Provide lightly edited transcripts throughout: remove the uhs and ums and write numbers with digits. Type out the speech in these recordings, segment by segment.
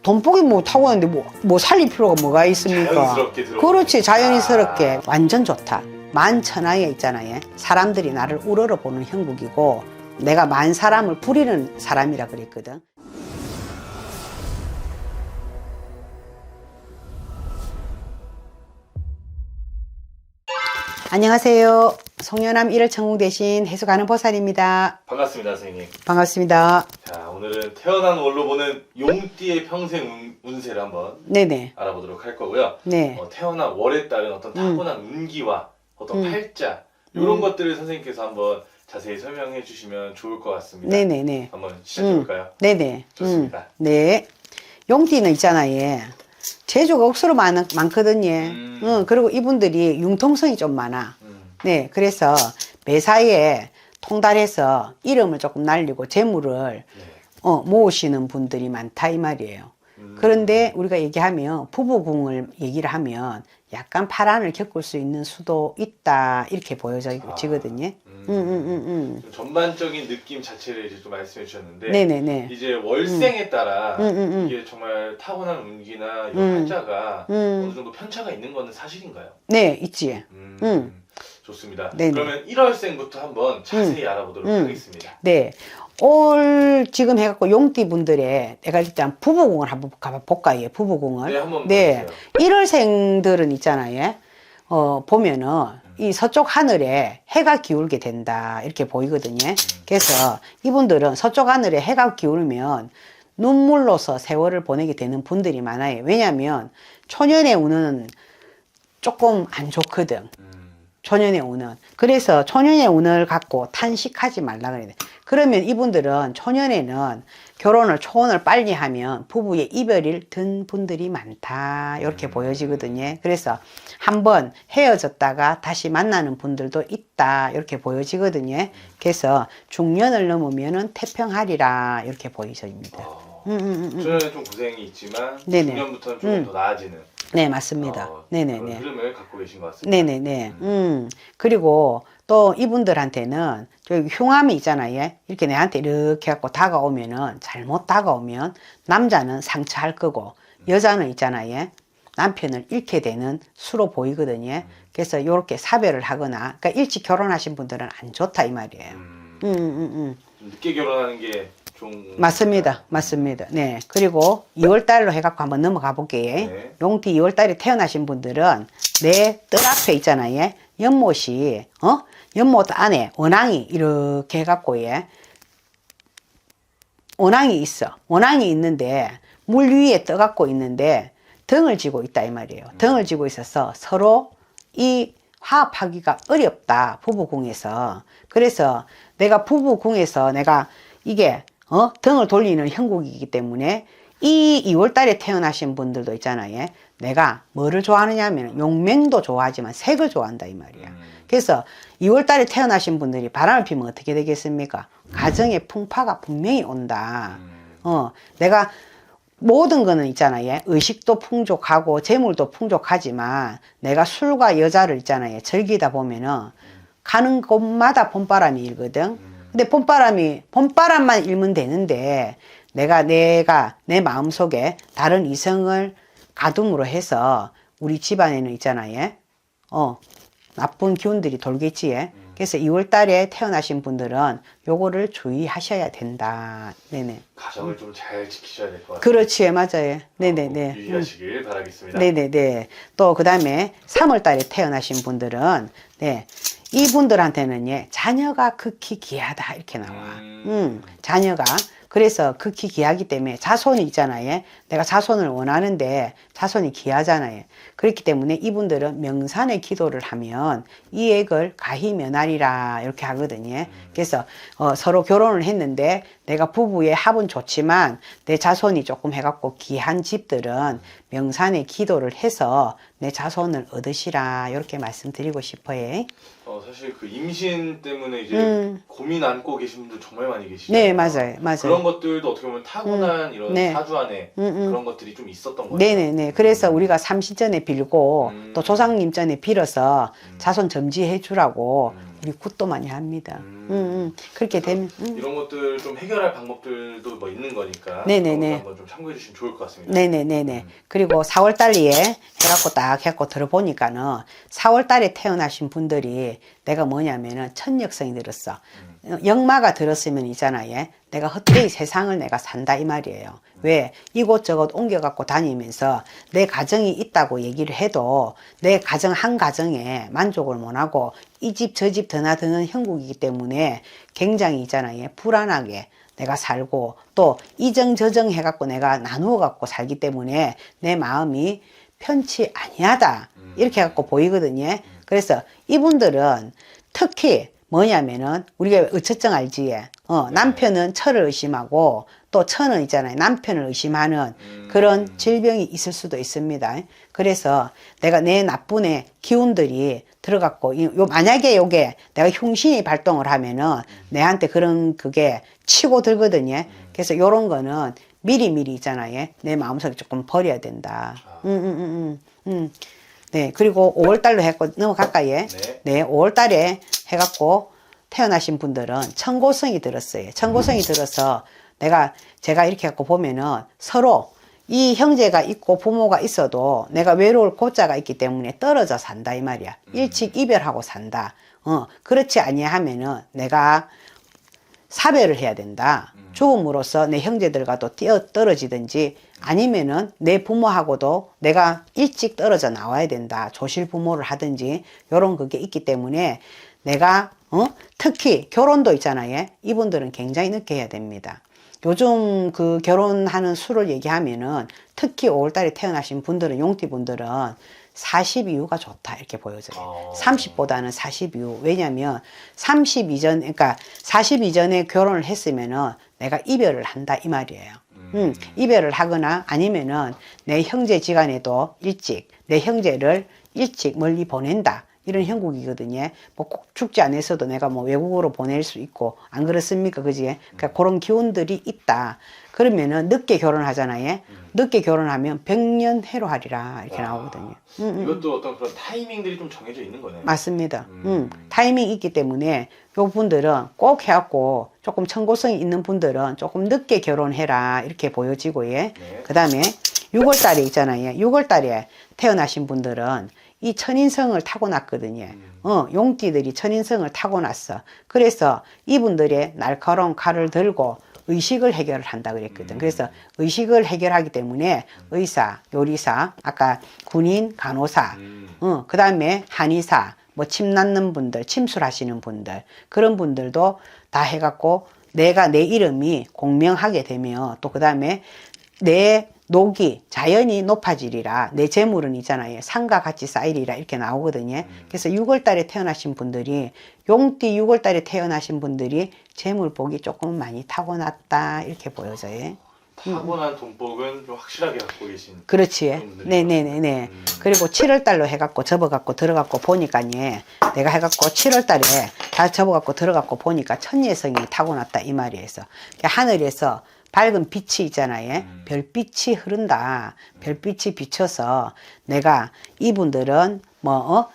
돈복이 뭐 타고났는데 뭐 살릴 필요가 뭐가 있습니까? 자연스럽게 들어. 그렇지, 자연스럽게. 완전 좋다. 만천하에 있잖아요. 사람들이 나를 우러러보는 형국이고 내가 만 사람을 부리는 사람이라 그랬거든. 안녕하세요. 송년암 1월 천궁 대신 해수가는 보살입니다. 반갑습니다, 선생님. 반갑습니다. 자, 오늘은 태어난 월로 보는 용띠의 평생 운세를 한번 네네. 알아보도록 할 거고요. 네. 태어난 월에 따른 어떤 타고난 운기와 어떤 팔자 이런 것들을 선생님께서 한번 자세히 설명해 주시면 좋을 것 같습니다. 네네네. 한번 시작해 볼까요? 네네. 좋습니다. 네. 용띠는 있잖아요. 재주가 억수로 많거든요. 그리고 이분들이 융통성이 좀 많아. 네. 그래서 매사에 통달해서 이름을 조금 날리고 재물을 모으시는 분들이 많다 이 말이에요. 그런데 우리가 얘기하면 부부궁을 얘기를 하면 약간 파란을 겪을 수 있는 수도 있다 이렇게 보여지거든요. 전반적인 느낌 자체를 이제 좀 말씀해 주셨는데, 네네네. 이제 월생에 따라 이게 정말 타고난 운기나 이 팔자가 어느 정도 편차가 있는 거는 사실인가요? 네, 있지. 좋습니다. 네네. 그러면 1월생부터 한번 자세히 알아보도록 하겠습니다. 네. 올 지금 해갖고 용띠 분들의 내가 일단 부부궁을 한번 가볼까요? 부부궁을. 네, 한번 네. 봐주세요. 1월생들은 있잖아요. 보면은 이 서쪽 하늘에 해가 기울게 된다 이렇게 보이거든요. 그래서 이분들은 서쪽 하늘에 해가 기울면 눈물로서 세월을 보내게 되는 분들이 많아요. 왜냐하면 초년의 운은 조금 안 좋거든. 초년의 운은. 그래서 초년의 운을 갖고 탄식하지 말라 그래야 돼. 그러면 이분들은 초년에는 결혼을 초혼을 빨리 하면 부부의 이별을 든 분들이 많다 이렇게 보여지거든요. 그래서 한번 헤어졌다가 다시 만나는 분들도 있다 이렇게 보여지거든요. 그래서 중년을 넘으면은 태평하리라 이렇게 보여집니다. 초년에 좀 고생이 있지만 네네. 중년부터는 조금 더 나아지는 네, 맞습니다. 그런 네네네. 흐름을 갖고 계신 것 같습니다. 네네네. 그리고 또 이분들한테는 저기 흉함이 있잖아요. 이렇게 내한테 이렇게 갖고 다가오면은, 잘못 다가오면 남자는 상처할 거고 여자는 있잖아요. 남편을 잃게 되는 수로 보이거든요. 그래서 이렇게 사별을 하거나, 그러니까 일찍 결혼하신 분들은 안 좋다 이 말이에요. 좀 늦게 결혼하는 게 좀 맞습니다. 맞습니다. 네. 그리고 2월달로 해갖고 한번 넘어가 볼게요. 네. 용띠 2월달에 태어나신 분들은 내 뜰 앞에 있잖아요. 연못이, 연못 안에 원앙이 이렇게 해갖고, 원앙이 있어. 원앙이 있는데, 물 위에 떠갖고 있는데, 등을 지고 있다, 이 말이에요. 등을 지고 있어서 서로 이 화합하기가 어렵다, 부부궁에서. 그래서 내가 부부궁에서 내가 이게, 등을 돌리는 형국이기 때문에 이 2월달에 태어나신 분들도 있잖아요. 내가 뭐를 좋아하느냐 하면 용맹도 좋아하지만 색을 좋아한다 이 말이야. 그래서 2월달에 태어나신 분들이 바람을 피면 어떻게 되겠습니까? 가정에 풍파가 분명히 온다. 내가 모든 거는 있잖아요. 의식도 풍족하고 재물도 풍족하지만 내가 술과 여자를 있잖아요. 즐기다 보면은 가는 곳마다 봄바람이 일거든. 근데 봄바람만 일면 되는데 내가 내 마음속에 다른 이성을 가둠으로 해서 우리 집안에는 있잖아요. 나쁜 기운들이 돌겠지. 그래서 2월 달에 태어나신 분들은 요거를 주의하셔야 된다. 네네. 가정을 좀 잘 지키셔야 될 것 같아요. 그렇지, 맞아요. 네네네. 유의하시길 바라겠습니다. 네네네. 또 그 다음에 3월 달에 태어나신 분들은 네. 이분들한테는 자녀가 극히 귀하다 이렇게 나와. 자녀가 그래서 극히 귀하기 때문에 자손이 있잖아요. 내가 자손을 원하는데 자손이 귀하잖아요. 그렇기 때문에 이분들은 명산의 기도를 하면 이 액을 가히 면하리라 이렇게 하거든요. 그래서 서로 결혼을 했는데 내가 부부의 합은 좋지만 내 자손이 조금 해갖고 귀한 집들은 명산의 기도를 해서 내 자손을 얻으시라 이렇게 말씀드리고 싶어요. 사실 그 임신 때문에 이제 고민 안고 계신 분들 정말 많이 계시잖아요. 네, 맞아요. 맞아요. 그런 것들도 어떻게 보면 타고난 이런 네. 사주 안에 그런 것들이 좀 있었던 거예요. 네네네. 그래서 우리가 삼신전에 빌고 또 조상님 전에 빌어서 자손 점지해 주라고 우리 굿도 많이 합니다. 그렇게 되면 이런 것들 좀 해결할 방법들도 뭐 있는 거니까 네네네. 그런 것도 한번 좀 참고해 주시면 좋을 것 같습니다. 네네네네. 그리고 4월 달에 해갖고 딱 해갖고 들어보니까는 4월 달에 태어나신 분들이 내가 뭐냐면은 천력성이 들었어. 역마가 들었으면 있잖아요. 내가 헛되이 세상을 내가 산다 이 말이에요. 왜? 이곳저곳 옮겨갖고 다니면서 내 가정이 있다고 얘기를 해도 내 가정 한 가정에 만족을 못하고 이 집 저 집 드나드는 형국이기 때문에 굉장히 있잖아요. 불안하게 내가 살고 또 이정저정 해갖고 내가 나누어 갖고 살기 때문에 내 마음이 편치 아니하다 이렇게 해갖고 보이거든요. 그래서 이분들은 특히 뭐냐면은 우리가 의처증 알지? 남편은 처를 의심하고 또 처는 있잖아요. 남편을 의심하는 그런 질병이 있을 수도 있습니다. 그래서 내가 내 나쁜의 기운들이 들어갔고 만약에 요게 내가 흉신이 발동을 하면은 내한테 그런 그게 치고 들거든요. 그래서 요런 거는 미리미리 있잖아요. 내 마음속에 조금 버려야 된다. 네, 그리고 5월달로 해갖고 넘어갈까요? 네, 5월달에 해갖고 태어나신 분들은 천고성이 들었어요. 천고성이 들어서 제가 이렇게 갖고 보면은 서로 이 형제가 있고 부모가 있어도 내가 외로울 고자가 있기 때문에 떨어져 산다 이 말이야. 일찍 이별하고 산다. 그렇지 아니하면은 내가 사별을 해야 된다. 죽음으로써 내 형제들과도 떨어지든지 아니면은 내 부모하고도 내가 일찍 떨어져 나와야 된다. 조실 부모를 하든지 요런 그게 있기 때문에 내가 특히 결혼도 있잖아요. 이분들은 굉장히 늦게 해야 됩니다. 요즘 그 결혼하는 수를 얘기하면은 특히 5월달에 태어나신 분들은 용띠분들은 40 이후가 좋다 이렇게 보여져요. 30보다는 40 이후. 왜냐면 30 이전 그러니까 40 이전에 결혼을 했으면은 내가 이별을 한다 이 말이에요. 이별을 하거나 아니면은 내 형제 지간에도 일찍 내 형제를 일찍 멀리 보낸다. 이런 형국이거든요. 뭐 꼭 죽지 않아서도 내가 뭐 외국으로 보낼 수 있고, 안 그렇습니까? 그지? 그러니까 그런 기운들이 있다. 그러면은 늦게 결혼하잖아요. 늦게 결혼하면 100년 해로하리라. 이렇게 나오거든요. 이것도 어떤 그런 타이밍들이 좀 정해져 있는 거네요. 맞습니다. 타이밍이 있기 때문에 요 분들은 꼭 해갖고 조금 청고성이 있는 분들은 조금 늦게 결혼해라. 이렇게 보여지고, 예. 네. 그 다음에 6월달에 있잖아요. 6월달에 태어나신 분들은 이 천인성을 타고났거든요. 용띠들이 천인성을 타고났어. 그래서 이분들의 날카로운 칼을 들고 의식을 해결을 한다 그랬거든. 그래서 의식을 해결하기 때문에 의사, 요리사, 아까 군인, 간호사, 그 다음에 한의사, 뭐 침 낳는 분들, 침술하시는 분들, 그런 분들도 다 해갖고 내가 내 이름이 공명하게 되면 또 그 다음에 내 녹이 자연이 높아지리라. 내 재물은 있잖아요. 산과 같이 쌓이리라. 이렇게 나오거든요. 그래서 6월달에 태어나신 분들이 용띠 6월달에 태어나신 분들이 재물복이 조금 많이 타고났다. 이렇게 보여져요. 타고난 돈복은 좀 확실하게 갖고 계신. 그렇지. 분들이 네네네네. 그리고 7월달로 해갖고 접어갖고 들어갖고 보니까요. 내가 해갖고 7월달에 다 접어갖고 들어갖고 보니까 천예성이 타고났다. 이 말이에서. 하늘에서 밝은 빛이 있잖아요. 별빛이 흐른다. 별빛이 비쳐서 내가 이분들은 뭐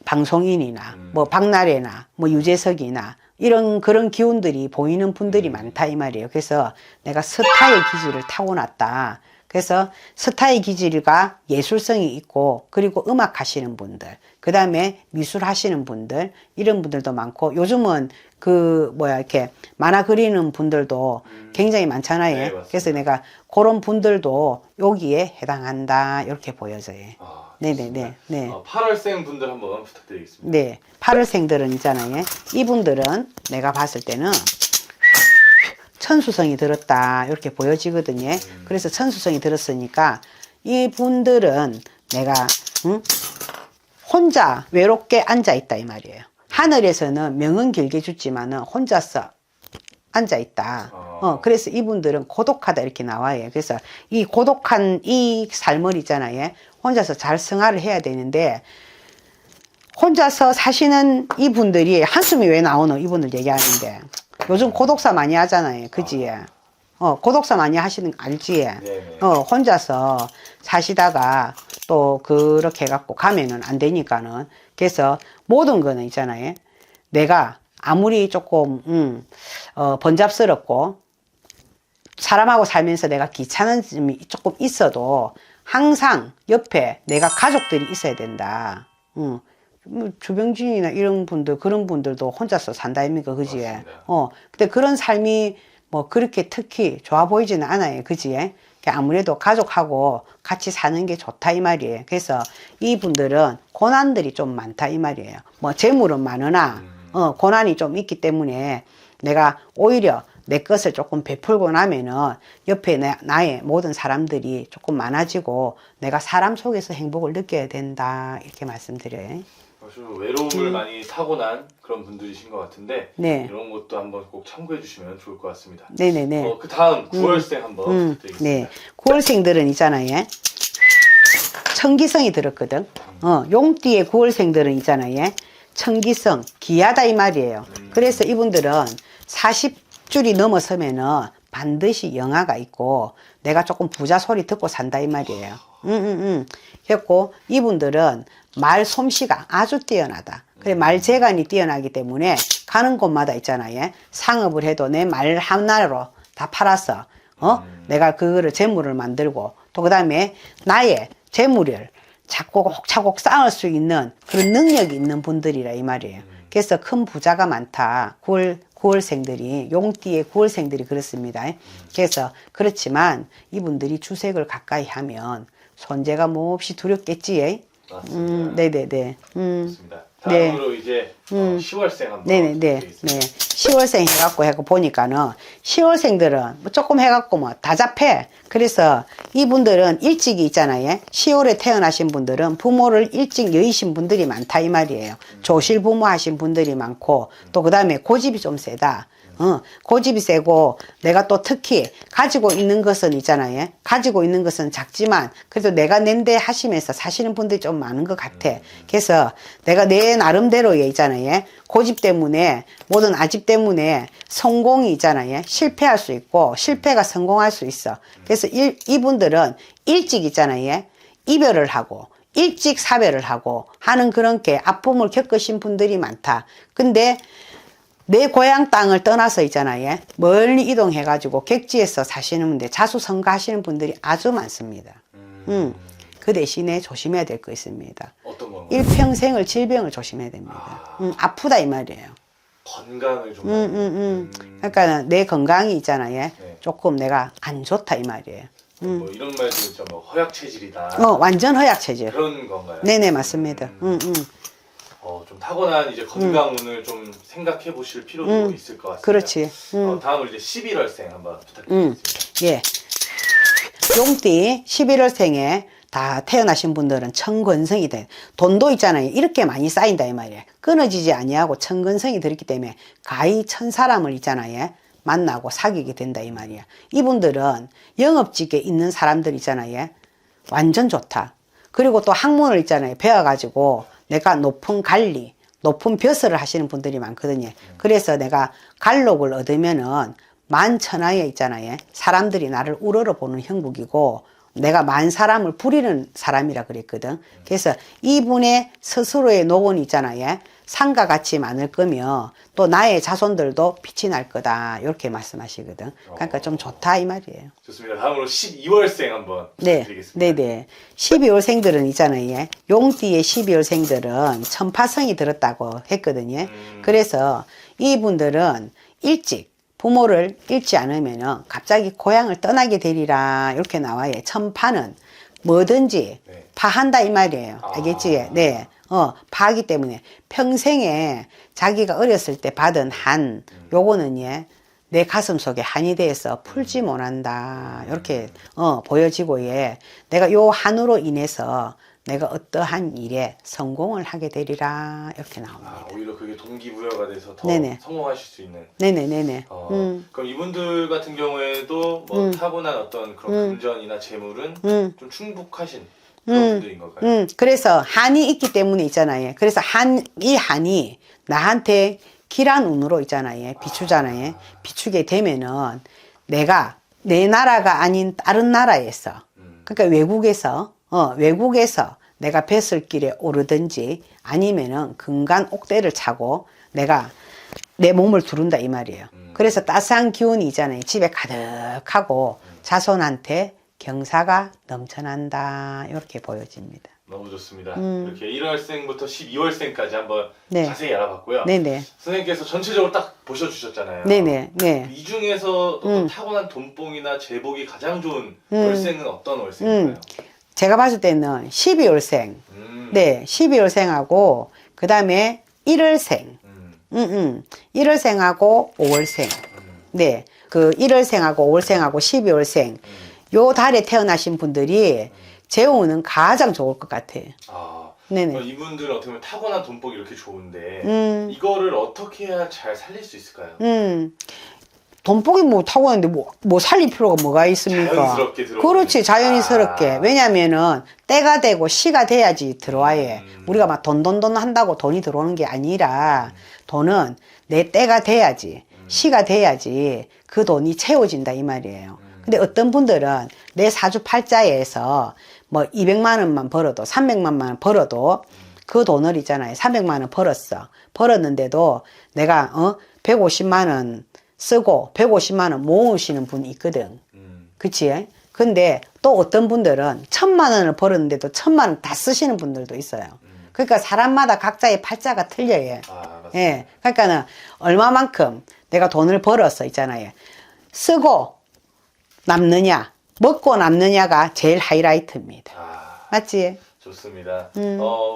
방송인이나 뭐 박나래나 뭐 유재석이나 이런 그런 기운들이 보이는 분들이 많다 이 말이에요. 그래서 내가 스타의 기질을 타고났다. 그래서 스타의 기질과 예술성이 있고 그리고 음악 하시는 분들 그 다음에 미술 하시는 분들 이런 분들도 많고 요즘은 이렇게 만화 그리는 분들도 굉장히 많잖아요. 네, 그래서 내가 그런 분들도 여기에 해당한다 이렇게 보여져요. 네네네. 네. 8월생 분들 한번 부탁드리겠습니다. 네. 8월생들은 있잖아요. 이분들은 내가 봤을 때는 천수성이 들었다 이렇게 보여지거든요. 그래서 천수성이 들었으니까 이분들은 내가 혼자 외롭게 앉아 있다 이 말이에요. 하늘에서는 명은 길게 주지만은 혼자서 앉아 있다. 그래서 이분들은 고독하다 이렇게 나와요. 그래서 이 고독한 이 삶을 있잖아요. 혼자서 잘 생활을 해야 되는데 혼자서 사시는 이분들이 한숨이 왜 나오노 이분들 얘기하는데 요즘 고독사 많이 하잖아요. 그지? 고독사 많이 하시는 거 알지? 네네. 혼자서 사시다가 또 그렇게 해갖고 가면은 안 되니까는. 그래서 모든 거는 있잖아요. 내가 아무리 조금 번잡스럽고 사람하고 살면서 내가 귀찮은 점이 조금 있어도 항상 옆에 내가 가족들이 있어야 된다. 뭐 주병진이나 이런 분들, 그런 분들도 혼자서 산다 아닙니까, 그지? 맞습니다. 근데 그런 삶이 뭐 그렇게 특히 좋아 보이지는 않아요, 그지? 아무래도 가족하고 같이 사는 게 좋다 이 말이에요. 그래서 이분들은 고난들이 좀 많다 이 말이에요. 뭐 재물은 많으나 고난이 좀 있기 때문에 내가 오히려 내 것을 조금 베풀고 나면은 옆에 나의 모든 사람들이 조금 많아지고 내가 사람 속에서 행복을 느껴야 된다 이렇게 말씀드려요. 아주 외로움을 많이 타고난 그런 분들이신 것 같은데 네. 이런 것도 한번 꼭 참고해 주시면 좋을 것 같습니다. 네네네. 그 다음 9월생 한번 부탁드리겠습니다. 네. 9월생들은 있잖아요. 청기성이 들었거든. 용띠의 9월생들은 있잖아요. 청기성, 귀하다 이 말이에요. 그래서 이분들은 40줄이 넘어서면은 반드시 영화가 있고 내가 조금 부자 소리 듣고 산다 이 말이에요. 그래갖고 이분들은 말 솜씨가 아주 뛰어나다. 그래 말 재간이 뛰어나기 때문에 가는 곳마다 있잖아요. 상업을 해도 내 말 하나로 다 팔아서 내가 그거를 재물을 만들고 또 그 다음에 나의 재물을 차곡차곡 쌓을 수 있는 그런 능력이 있는 분들이라 이 말이에요. 그래서 큰 부자가 많다. 9월생들이 용띠의 9월생들이 그렇습니다. 그래서 그렇지만 이분들이 주색을 가까이 하면 손재가 몹시 두렵겠지. 맞습니다. 네네네. 좋습니다. 다음으로 이제 10월생 한번 네네네. 네. 부탁드리겠습니다. 10월생 해갖고 보니까는 10월생들은 뭐 조금 해갖고 뭐 다 잡해. 그래서 이분들은 일찍이 있잖아요. 10월에 태어나신 분들은 부모를 일찍 여의신 분들이 많다 이 말이에요. 조실 부모 하신 분들이 많고 또 그 다음에 고집이 좀 세다. 고집이 세고 내가 또 특히 가지고 있는 것은 있잖아요. 가지고 있는 것은 작지만 그래도 내가 낸데 하시면서 사시는 분들이 좀 많은 것 같아. 그래서 내가 내 나름대로에 있잖아요. 고집 때문에 모든 아집 때문에 성공이 있잖아요. 실패할 수 있고 실패가 성공할 수 있어. 그래서 이분들은 일찍 있잖아요. 이별을 하고 일찍 사별을 하고 하는 그런 게 아픔을 겪으신 분들이 많다. 근데 내 고향 땅을 떠나서 있잖아요. 멀리 이동해가지고 객지에서 사시는 분들, 자수성가하시는 분들이 아주 많습니다. 그 대신에 조심해야 될 거 있습니다. 어떤 건가요? 일평생을 질병을 조심해야 됩니다. 아프다 이 말이에요. 건강을 좀 그러니까 내 건강이 있잖아요. 네. 조금 내가 안 좋다 이 말이에요. 뭐 이런 말도 있죠. 뭐 허약 체질이다. 완전 허약 체질. 그런 건가요? 네네 맞습니다. 좀 타고난 이제 건강운을 좀 생각해 보실 필요도 있을 것 같습니다. 그렇지. 다음으로 이제 11월생 한번 부탁드리겠습니다. 예. 용띠 11월생에 다 태어나신 분들은 천건성이 돼. 돈도 있잖아요. 이렇게 많이 쌓인다 이 말이에요. 끊어지지 아니하고 천건성이 들었기 때문에 가히 천 사람을 있잖아요. 만나고 사귀게 된다 이 말이야. 이분들은 영업직에 있는 사람들 있잖아요. 완전 좋다. 그리고 또 학문을 있잖아요. 배워가지고 내가 높은 관리, 높은 벼슬을 하시는 분들이 많거든요. 그래서 내가 관록을 얻으면은 만천하에 있잖아요. 사람들이 나를 우러러보는 형국이고 내가 만 사람을 부리는 사람이라 그랬거든. 그래서 이분의 스스로의 노건이 있잖아요. 산과 같이 많을 거며 또 나의 자손들도 빛이 날 거다. 이렇게 말씀하시거든. 그러니까 좀 좋다 이 말이에요. 좋습니다. 다음으로 12월생 한번 네, 부탁드리겠습니다. 네네. 12월생들은 있잖아요. 용띠의 12월생들은 천파성이 들었다고 했거든요. 그래서 이분들은 일찍 부모를 잃지 않으면 갑자기 고향을 떠나게 되리라 이렇게 나와요. 천파는 뭐든지 네. 파한다 이 말이에요. 알겠지? 네. 파하기 때문에 평생에 자기가 어렸을 때 받은 한 요거는 내 가슴 속에 한이 돼서 풀지 못한다. 이렇게 보여지고 내가 요 한으로 인해서 내가 어떠한 일에 성공을 하게 되리라 이렇게 나옵니다. 오히려 그게 동기부여가 돼서 더 네네. 성공하실 수 있는. 네네네네. 그럼 이분들 같은 경우에도 뭐 타고난 어떤 그런 금전이나 재물은 좀 충북하신 그런 분들인 걸까요? 그래서 한이 있기 때문에 있잖아요. 그래서 이 한이 나한테 길한 운으로 있잖아요. 비추잖아요. 비추게 되면은 내가 내 나라가 아닌 다른 나라에서 그러니까 외국에서 내가 뱃슬길에 오르든지 아니면은 금간 옥대를 차고 내가 내 몸을 두른다 이 말이에요. 그래서 따스한 기운이 있잖아요. 집에 가득하고 자손한테 경사가 넘쳐난다. 이렇게 보여집니다. 너무 좋습니다. 이렇게 1월생부터 12월생까지 한번 네. 자세히 알아봤고요. 네네. 선생님께서 전체적으로 딱 보셔주셨잖아요. 네네. 네. 이 중에서 또 타고난 돈봉이나 제복이 가장 좋은 월생은 어떤 월생인가요? 제가 봤을 때는 12월생. 음. 네. 12월생하고 그 다음에 1월생. 1월생하고 5월생. 네. 그 1월생하고 5월생하고 12월생. 요 달에 태어나신 분들이 재운은 가장 좋을 것 같아요. 아, 네네. 이분들은 어떻게 보면 타고난 돈복이 이렇게 좋은데 이거를 어떻게 해야 잘 살릴 수 있을까요? 돈복이 뭐 타고났는데 뭐 살릴 필요가 뭐가 있습니까? 자연스럽게 들어오는. 그렇지, 자연스럽게. 왜냐면은 때가 되고 시가 돼야지 들어와요. 우리가 막 돈 한다고 돈이 들어오는 게 아니라 돈은 내 때가 돼야지, 시가 돼야지 그 돈이 채워진다 이 말이에요. 근데 어떤 분들은 내 사주 팔자에서 뭐 200만 원만 벌어도 300만 원 벌어도 그 돈을 있잖아요. 300만 원 벌었는데도 내가 150만 원 쓰고 150만 원 모으시는 분이 있거든. 그치? 근데 또 어떤 분들은 1000만 원을 벌었는데도 1000만 원 다 쓰시는 분들도 있어요. 그러니까 사람마다 각자의 팔자가 틀려요. 예. 그러니까는 얼마만큼 내가 돈을 벌어서 있잖아요. 쓰고 남느냐, 먹고 남느냐가 제일 하이라이트입니다. 맞지? 좋습니다.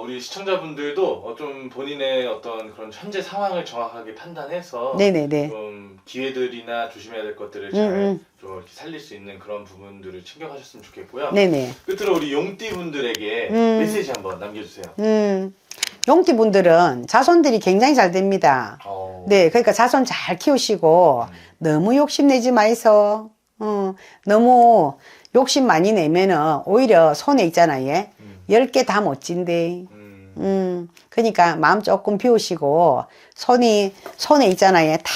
우리 시청자분들도 좀 본인의 어떤 그런 현재 상황을 정확하게 판단해서 네네네. 좀 기회들이나 조심해야 될 것들을 잘 좀 이렇게 살릴 수 있는 그런 부분들을 챙겨가셨으면 좋겠고요. 네네. 끝으로 우리 용띠분들에게 메시지 한번 남겨주세요. 용띠분들은 자손들이 굉장히 잘 됩니다. 네, 그러니까 자손 잘 키우시고 너무 욕심내지 마이소. 너무 욕심 많이 내면은 오히려 손에 있잖아요. 10개 다 못 진대. 그러니까 마음 조금 비우시고 손에 있잖아요. 탁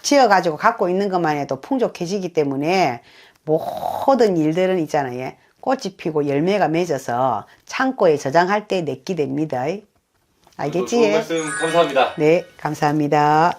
지어가지고 갖고 있는 것만 해도 풍족해지기 때문에 모든 일들은 있잖아요. 꽃이 피고 열매가 맺어서 창고에 저장할 때 내게 됩니다. 알겠지? 좋은 말씀 감사합니다. 네, 감사합니다.